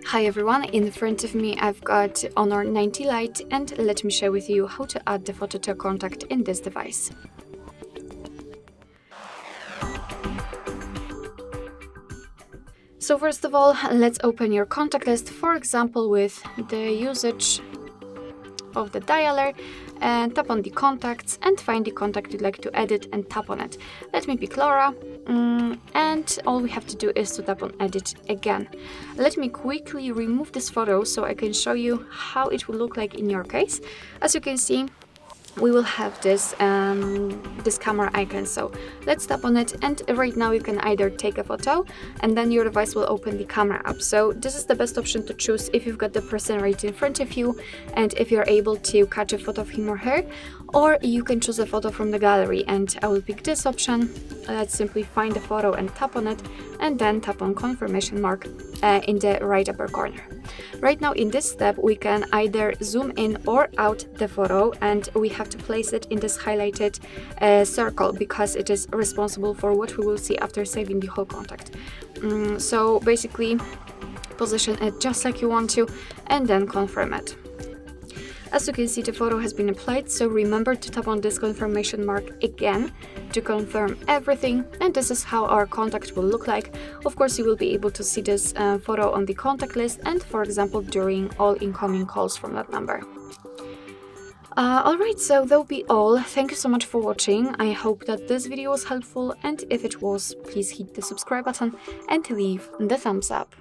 Hi everyone, in front of me I've got Honor 90 Lite, and let me share with you how to add the photo to a contact in this device. So first of all, let's open your contact list, for example with the usage of the dialer, and tap on the contacts and find the contact you'd like to edit and tap on it. Let me pick Laura, and all we have to do is to tap on edit again. Let me quickly remove this photo so I can show you how it will look like in your case. As you can see, we will have this camera icon, so let's tap on it, and right now you can either take a photo and then your device will open the camera app. So this is the best option to choose if you've got the person right in front of you and if you're able to catch a photo of him or her, or you can choose a photo from the gallery, and I will pick this option. Let's simply find the photo and tap on it, and then tap on confirmation mark in the right upper corner. Right now in this step we can either zoom in or out the photo, and we have to place it in this highlighted circle because it is responsible for what we will see after saving the whole contact. So basically position it just like you want to and then confirm it. As you can see, the photo has been applied, so remember to tap on this confirmation mark again to confirm everything, and this is how our contact will look like. Of course, you will be able to see this photo on the contact list and, for example, during all incoming calls from that number. Alright, so that'll be all. Thank you so much for watching. I hope that this video was helpful, and if it was, please hit the subscribe button and leave the thumbs up.